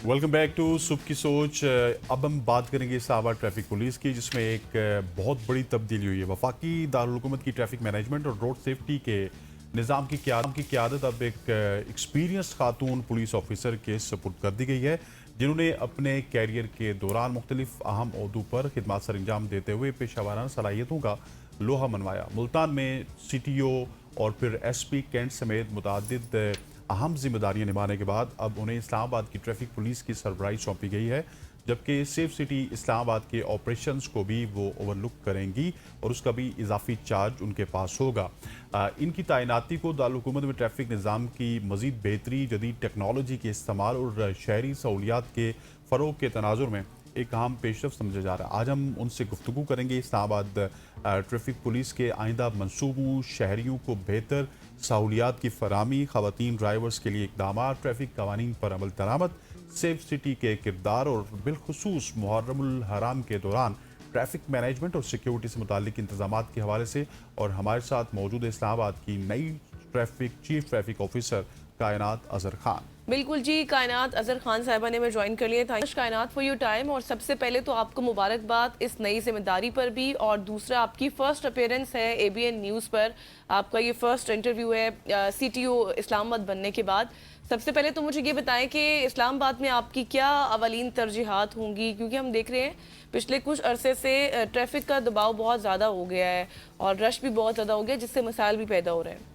Welcome back to सुबह की सोच। अब हम बात करेंगे इस्लामाबाद ट्रैफिक पुलिस की, जिसमें एक बहुत बड़ी तब्दीली हुई है। वफाकी दारुल हुकूमत की ट्रैफिक मैनेजमेंट और रोड सेफ्टी के निज़ाम की क़यादत अब एक एक्सपीरियंस खातून पुलिस ऑफिसर के सपुर्द कर दी गई है, जिन्होंने अपने कैरियर के दौरान मुख्तलिफ अहम ओहदों पर खिदमत सर अंजाम देते हुए पेशा वाराना सलाहियतों का लोहा मनवाया। मुल्तान में CTO और फिर SP कैंट समेत मुतअद्दिद अहम जिम्मेदारियां निभाने के बाद अब उन्हें इस्लामाबाद की ट्रैफिक पुलिस की सरबराही सौंपी गई है, जबकि सेफ सिटी इस्लामाबाद के ऑपरेशंस को भी वो ओवरलुक करेंगी और उसका भी इजाफी चार्ज उनके पास होगा। इनकी तैनाती को दारुल हुकूमत में ट्रैफिक निज़ाम की मज़ीद बेहतरी, जदीद टेक्नोलॉजी के इस्तेमाल और शहरी सहूलियात के फ़रोग के तनाजुर में एक अहम पेशरफ समझा जा रहा है। आज हम उनसे गुफ्तगू करेंगे इस्लामाबाद ट्रैफिक पुलिस के आइंदा मनसूबों, शहरियों को बेहतर सहूलियात की फराहमी, ख़वातीन ड्राइवर्स के लिए इक़दाम, ट्रैफिक कवानीन पर अमल दरामद, सेफ सिटी के किरदार और बिलखुसूस मुहर्रमुल हराम के दौरान ट्रैफिक मैनेजमेंट और सिक्योरिटी से मुताल्लिक इंतज़ामात के हवाले से। और हमारे साथ मौजूद है इस्लामाबाद की नई चीफ ट्रैफिक ऑफिसर कायनात अज़हर खान। बिल्कुल जी, कायनात अज़हर खान साहिबा ने मैं ज्वाइन कर लिया था। कायनात फॉर योर टाइम। और सबसे पहले तो आपको मुबारकबाद इस नई जिम्मेदारी पर भी, और दूसरा आपकी फ़र्स्ट अपीयरेंस है ABN न्यूज़ पर, आपका ये फ़र्स्ट इंटरव्यू है CTO इस्लामाबाद बनने के बाद। सबसे पहले तो मुझे ये बताएं कि इस्लामाबाद में आपकी क्या अवलीन तरजीहात होंगी, क्योंकि हम देख रहे हैं पिछले कुछ अरसे से ट्रैफिक का दबाव बहुत ज़्यादा हो गया है और रश भी बहुत ज़्यादा हो गया, जिससे मसाइल भी पैदा हो रहे हैं।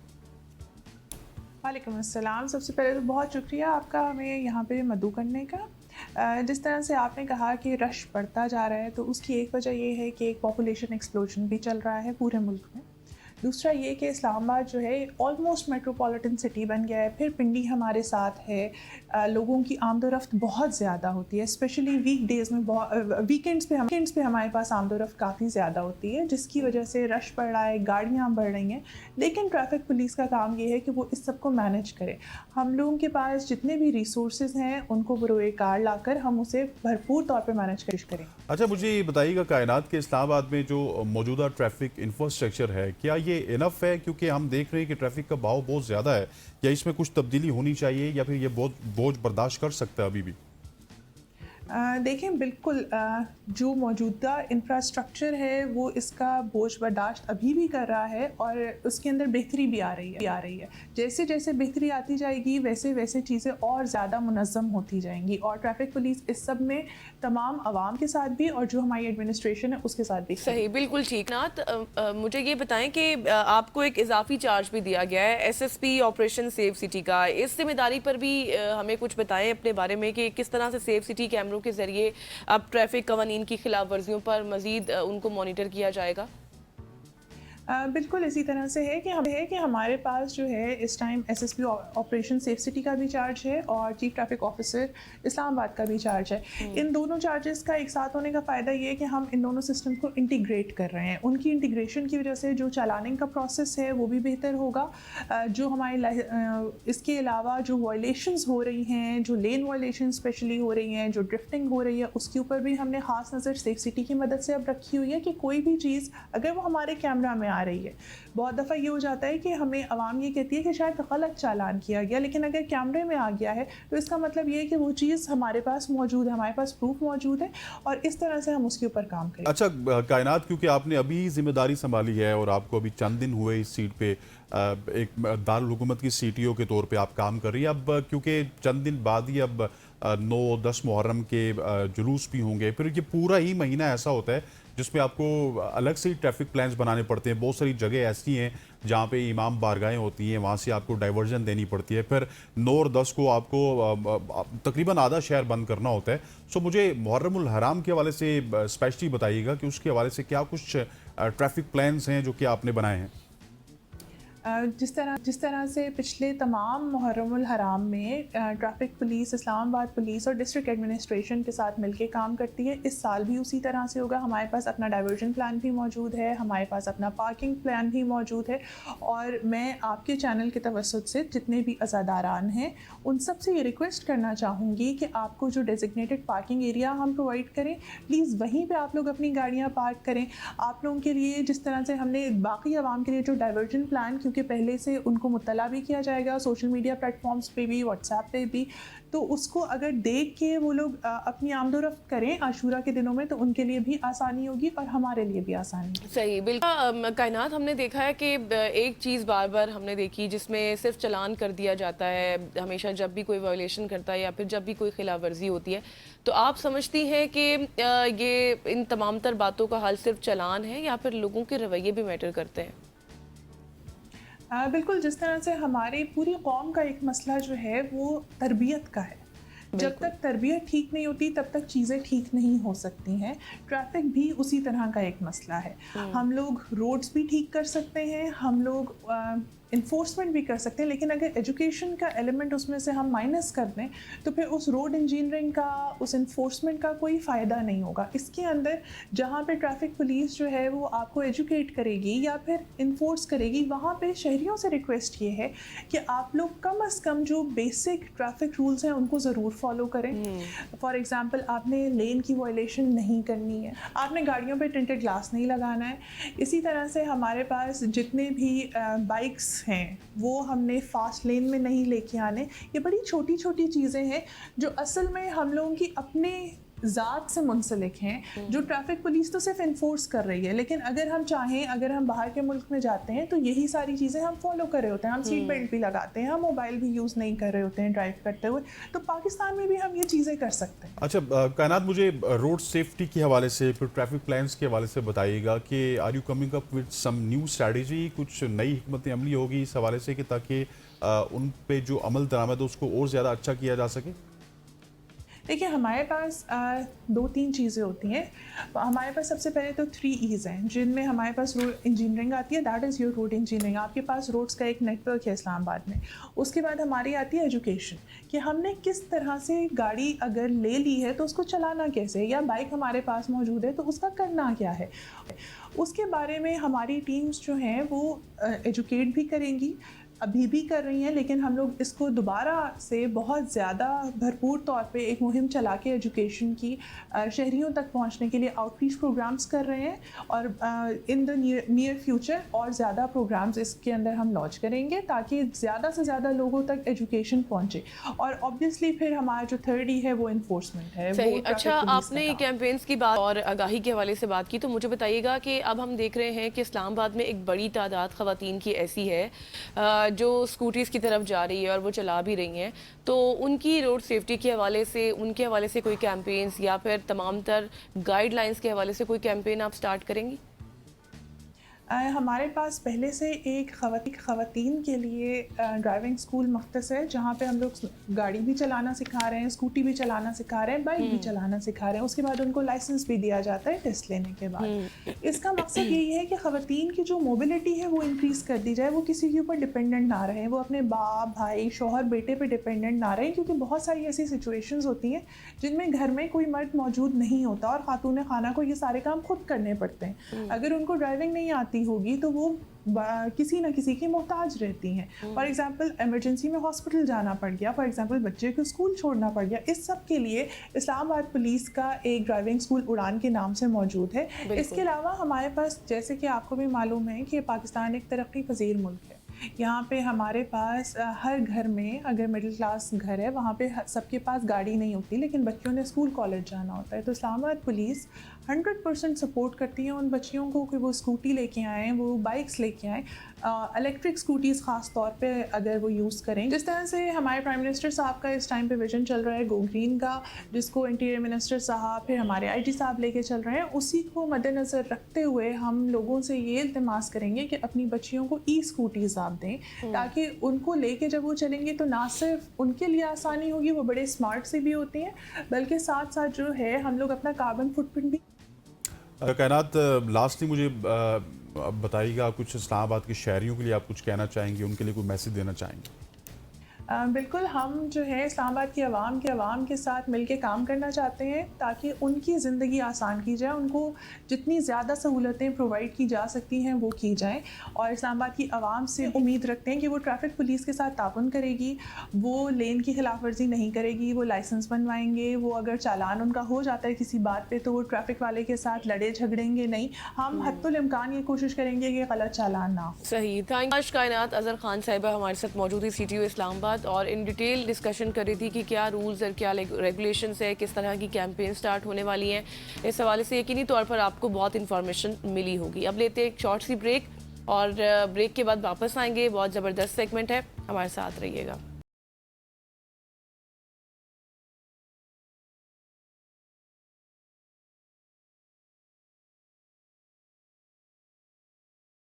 वालेकुम अस्सलाम। सबसे पहले तो बहुत शुक्रिया आपका हमें यहाँ पे मदऊ करने का। जिस तरह से आपने कहा कि रश बढ़ता जा रहा है, तो उसकी एक वजह ये है कि एक पॉपुलेशन एक्सप्लोजन भी चल रहा है पूरे मुल्क में। दूसरा ये कि इस्लामाबाद जो है ऑलमोस्ट मेट्रोपॉलिटन सिटी बन गया है। फिर पिंडी हमारे साथ है, लोगों की आमदोरफ्त बहुत ज़्यादा होती है, स्पेशली वीक डेज़ में। वीकेंड्स पे हमारे पास आमदोरफ्त काफ़ी ज़्यादा होती है, जिसकी वजह से रश बढ़ रहा है, गाड़ियाँ बढ़ रही हैं। लेकिन ट्रैफिक पुलिस का काम ये है कि वो इस सब को मैनेज करे। हम लोगों के पास जितने भी रिसोर्सेज हैं उनको बरोए कार लाकर हम उसे भरपूर तौर पर मैनेज करें। अच्छा, मुझे ये बताइएगा कायनात के इस्लामाबाद में जो मौजूदा ट्रैफिक इंफ्रास्ट्रक्चर है, क्या ये इनफ है? क्योंकि हम देख रहे हैं कि ट्रैफिक का बहाव बहुत ज़्यादा है, या इसमें कुछ तब्दीली होनी चाहिए, या फिर ये बहुत बोझ बर्दाश्त कर सकता है अभी भी? देखें, बिल्कुल जो मौजूदा इंफ्रास्ट्रक्चर है वो इसका बोझ बर्दाश्त अभी भी कर रहा है, और उसके अंदर बेहतरी भी आ रही है। जैसे जैसे बेहतरी आती जाएगी वैसे वैसे चीज़ें और ज़्यादा मुनज़्ज़म होती जाएंगी, और ट्रैफिक पुलिस इस सब में तमाम आवाम के साथ भी और जो हमारी एडमिनिस्ट्रेशन है उसके साथ भी सही। बिल्कुल ठीक। नात, मुझे ये बताएं कि आपको एक इजाफी चार्ज भी दिया गया है SSP ऑपरेशन सेफ सिटी का। इस जिम्मेदारी पर भी हमें कुछ बताएं अपने बारे में कि किस तरह से सेफ सिटी कैमरों के जरिए अब ट्रैफिक कवानीन की खिलाफ वर्जियों पर मजीद उनको मॉनिटर किया जाएगा। बिल्कुल इसी तरह से है कि हमारे पास जो है इस time SSP operation safe city का भी चार्ज है और चीफ ट्रैफिक ऑफिसर इस्लामाबाद का भी चार्ज है। इन दोनों चार्जेस का एक साथ होने का फ़ायदा ये है कि हम इन दोनों सिस्टम को इंटीग्रेट कर रहे हैं। उनकी इंटीग्रेशन की वजह से जो चालानिंग का प्रोसेस है वो भी बेहतर होगा। जो हमारे इसके अलावा जो वायलेशंस हो रही हैं, जो लेन वायलेशन स्पेशली हो रही हैं, जो ड्रिफ्टिंग हो रही है, उसके ऊपर भी हमने ख़ास नज़र सेफ सिटी की मदद से अब रखी हुई है कि कोई भी चीज़ अगर वो हमारे कैमरा में आ रही है, बहुत दफ़ा ये हो जाता है कि हमें आवाम ये कहती है कि शायद गलत चालान किया गया, लेकिन अगर कैमरे में आ गया है तो इसका मतलब ये है कि वो चीज़ हमारे पास मौजूद है, हमारे पास प्रूफ मौजूद है, और इस तरह से हम उसके ऊपर काम करें। अच्छा कायनात, क्योंकि आपने अभी जिम्मेदारी संभाली है और आपको अभी चंद दिन हुए इस सीट पे, एक दारुल हुकूमत की CTO के तौर पे आप काम कर रही हैं। अब क्योंकि चंद दिन बाद ही अब 9-10 मुहर्रम के जुलूस भी होंगे, फिर ये पूरा ही महीना ऐसा होता है जिसमें आपको अलग से ही ट्रैफिक प्लान्स बनाने पड़ते हैं। बहुत सारी जगह ऐसी हैं जहाँ पे इमाम बारगाहें होती हैं, वहाँ से आपको डाइवर्जन देनी पड़ती है। फिर 9 और 10 को आपको तकरीबन आधा शहर बंद करना होता है। सो मुझे मुहर्रमुल हराम के हवाले से स्पेशली बताइएगा कि उसके हवाले से क्या कुछ ट्रैफिक प्लान्स हैं जो कि आपने बनाए हैं। जिस तरह से पिछले तमाम मुहर्रमुल हराम में ट्रैफिक पुलिस, इस्लामाबाद पुलिस और डिस्ट्रिक्ट एडमिनिस्ट्रेशन के साथ मिलकर काम करती है, इस साल भी उसी तरह से होगा। हमारे पास अपना डाइवर्जन प्लान भी मौजूद है, हमारे पास अपना पार्किंग प्लान भी मौजूद है, और मैं आपके चैनल के तवस्सुत से जितने भी अज़ादारान हैं उन सब से ये रिक्वेस्ट करना चाहूँगी कि आपको जो डेजिग्नेटेड पार्किंग एरिया हम प्रोवाइड करें, प्लीज़ वहीं पर आप लोग अपनी गाड़ियाँ पार्क करें। आप लोगों के लिए जिस तरह से हमने बाकी आवाम के लिए जो डाइवर्जन प्लान, क्योंकि क्योंकि पहले से उनको मुत्तला भी किया जाएगा सोशल मीडिया प्लेटफॉर्म्स पे भी, व्हाट्सएप पे भी, तो उसको अगर देख के वो लोग अपनी आमदोरफ्त करें आशूरा के दिनों में तो उनके लिए भी आसानी होगी और हमारे लिए भी आसानी होगी। सही, बिल्कुल। कायनात, हमने देखा है कि एक चीज़ बार बार हमने देखी जिसमें सिर्फ चलान कर दिया जाता है हमेशा जब भी कोई वायलेशन करता है या फिर जब भी कोई खिलाफ वर्जी होती है, तो आप समझती हैं कि ये इन तमाम तर बातों का हल सिर्फ चलान है या फिर लोगों के रवैये भी मैटर करते हैं? बिल्कुल, जिस तरह से हमारी पूरी कौम का एक मसला जो है वो तरबियत का है। जब तक तरबियत ठीक नहीं होती तब तक चीज़ें ठीक नहीं हो सकती हैं। ट्रैफिक भी उसी तरह का एक मसला है। हम लोग रोड्स भी ठीक कर सकते हैं, हम लोग इन्फोर्समेंट भी कर सकते हैं, लेकिन अगर एजुकेशन का एलिमेंट उसमें से हम माइनस कर दें तो फिर उस रोड इंजीनियरिंग का, उस इन्फोर्समेंट का कोई फ़ायदा नहीं होगा। इसके अंदर जहाँ पे ट्रैफिक पुलिस जो है वो आपको एजुकेट करेगी या फिर इन्फोर्स करेगी, वहाँ पे शहरियों से रिक्वेस्ट ये है कि आप लोग कम अज़ कम जो बेसिक ट्रैफिक रूल्स हैं उनको ज़रूर फॉलो करें। फॉर एग्ज़ाम्पल, आपने लेन की वायलेशन नहीं करनी है, आपने गाड़ियों पे टिंटेड ग्लास नहीं लगाना है। इसी तरह से हमारे पास जितने भी बाइक्स हैं वो हमने फास्ट लेन में नहीं लेके आने। ये बड़ी छोटी छोटी चीज़ें हैं जो असल में हम लोगों की अपने ज़ात से मुंसलिक हैं, जो ट्रैफिक पुलिस तो सिर्फ इन्फोर्स कर रही है, लेकिन अगर हम चाहें, अगर हम बाहर के मुल्क में जाते हैं तो यही सारी चीज़ें हम फॉलो कर रहे होते हैं। हम सीट बेल्ट भी लगाते हैं, हम मोबाइल भी यूज़ नहीं कर रहे होते हैं ड्राइव करते हुए, तो पाकिस्तान में भी हम ये चीज़ें कर सकते हैं। अच्छा कायनात, मुझे रोड सेफ्टी के हवाले से, फिर ट्रैफिक प्लान्स के हवाले से बताइएगा कि are you coming up with some new strategy, कुछ नई हिकमत अमली होगी इस हवाले से कि ताकि उन पे जो अमल दरामद है उसको और ज़्यादा अच्छा किया जा सके? देखिए, हमारे पास 2-3 चीज़ें होती हैं। हमारे पास सबसे पहले तो 3 E's हैं जिनमें हमारे पास रोड इंजीनियरिंग आती है, that is your road engineering. आपके पास रोड्स का एक नेटवर्क है इस्लामाबाद में। उसके बाद हमारी आती है एजुकेशन, कि हमने किस तरह से गाड़ी अगर ले ली है तो उसको चलाना कैसे है, या बाइक हमारे पास मौजूद है तो उसका करना क्या है। उसके बारे में हमारी टीम्स जो हैं वो एजुकेट भी करेंगी, अभी भी कर रही हैं, लेकिन हम लोग इसको दोबारा से बहुत ज़्यादा भरपूर तौर पे एक मुहिम चला के एजुकेशन की शहरियों तक पहुंचने के लिए आउटरीच प्रोग्राम्स कर रहे हैं, और इन द नियर फ्यूचर और ज़्यादा प्रोग्राम्स इसके अंदर हम लॉन्च करेंगे ताकि ज़्यादा से ज़्यादा लोगों तक एजुकेशन पहुंचे। और ऑब्वियसली फिर हमारा जो 3rd E है वो इन्फोर्समेंट है। सही। वो अच्छा, आपने कैंपेन्स की बात और आगाही के हवाले से बात की, तो मुझे बताइएगा कि अब हम देख रहे हैं कि इस्लामाबाद में एक बड़ी तादाद ख़वातीन की ऐसी है जो स्कूटीज़ की तरफ जा रही है और वो चला भी रही हैं, तो उनकी रोड सेफ्टी के हवाले से, उनके हवाले से कोई कैंपेन्स या फिर तमाम तर गाइडलाइंस के हवाले से कोई कैंपेन आप स्टार्ट करेंगी? हमारे पास पहले से एक ख़वातीन के लिए ड्राइविंग स्कूल मख्तस है, जहाँ पे हम लोग गाड़ी भी चलाना सिखा रहे हैं, स्कूटी भी चलाना सिखा रहे हैं, बाइक भी चलाना सिखा रहे हैं। उसके बाद उनको लाइसेंस भी दिया जाता है टेस्ट लेने के बाद। इसका मकसद यही है कि ख़वातीन की जो मोबिलिटी है वो इंक्रीज़ कर दी जाए, वो किसी के ऊपर डिपेंडेंट ना रहे, वो अपने बाप, भाई, शौहर, बेटे पे डिपेंडेंट ना रहे, क्योंकि बहुत सारी ऐसी सिचुएशंस होती हैं जिनमें घर में कोई मर्द मौजूद नहीं होता और खातून खाना को ये सारे काम खुद करने पड़ते हैं। अगर उनको ड्राइविंग नहीं आती होगी तो वो किसी न किसी की मोहताज रहती हैं। फॉर एग्जांपल, इमरजेंसी में हॉस्पिटल जाना पड़ गया, फॉर एग्जांपल बच्चे को स्कूल छोड़ना पड़ गया, इस सब के लिए इस्लामाबाद पुलिस का एक ड्राइविंग स्कूल उड़ान के नाम से मौजूद है। इसके अलावा हमारे पास, जैसे कि आपको भी मालूम है कि पाकिस्तान एक तरक्की पजीर मुल्क है, यहाँ पे हमारे पास हर घर में, अगर मिडिल क्लास घर है वहाँ पे सबके पास गाड़ी नहीं होती, लेकिन बच्चों ने स्कूल कॉलेज जाना होता है, तो इस्लामाबाद पुलिस 100% सपोर्ट करती है उन बच्चियों को कि वो स्कूटी लेके आएँ, वो बाइक्स लेके आएँ, इलेक्ट्रिक स्कूटीज़ ख़ास तौर पे अगर वो यूज़ करें। जिस तरह से हमारे प्राइम मिनिस्टर साहब का इस टाइम पे विजन चल रहा है गो ग्रीन का, जिसको इंटीरियर मिनिस्टर साहब, फिर हमारे IG साहब लेके चल रहे हैं, उसी को मद्देनज़र रखते हुए हम लोगों से ये इल्तिमास करेंगे कि अपनी बच्चियों को स्कूटीज़ आप दें, ताकि उनको लेके जब वो चलेंगे तो ना सिर्फ उनके लिए आसानी होगी, वो बड़े स्मार्ट से भी होती हैं, बल्कि साथ साथ जो है हम लोग अपना कार्बन फुटप्रिंट भी। कायनात, लास्टली मुझे बताइएगा, कुछ इस्लामाबाद के शहरियों के लिए आप कुछ कहना चाहेंगे, उनके लिए कोई मैसेज देना चाहेंगे? بالکل ہم جو ہے اسلام آباد کی عوام کے ساتھ مل کے کام کرنا چاہتے ہیں تاکہ ان کی زندگی آسان کی جائے، ان کو جتنی زیادہ سہولتیں پرووائڈ کی جا سکتی ہیں وہ کی جائیں، اور اسلام آباد کی عوام سے امید رکھتے ہیں کہ وہ ٹریفک پولیس کے ساتھ تعاون کرے گی، وہ لین کی خلاف ورزی نہیں کرے گی، وہ لائسنس بنوائیں گے، وہ اگر چالان ان کا ہو جاتا ہے کسی بات پہ تو وہ ٹریفک والے کے ساتھ لڑے جھگڑیں گے نہیں، ہم حتی الامکان یہ کوشش کریں گے کہ غلط چالان نہ ہو۔ صحیح، تھینک کائنات اظہر خان صاحبہ ہمارے ساتھ موجود تھی سی ٹی او اسلام آباد، اور ان ڈیٹیل ڈسکشن کر رہی تھی کہ کیا رولز اور کیا ریگولیشنز ہے، کس طرح کی کیمپین سٹارٹ ہونے والی ہیں، اس حوالے سے یقینی طور پر آپ کو بہت انفارمیشن ملی ہوگی۔ اب لیتے ہیں ایک شارٹ سی بریک، اور بریک کے بعد واپس آئیں گے، بہت زبردست سیگمنٹ ہے، ہمارے ساتھ رہیے گا۔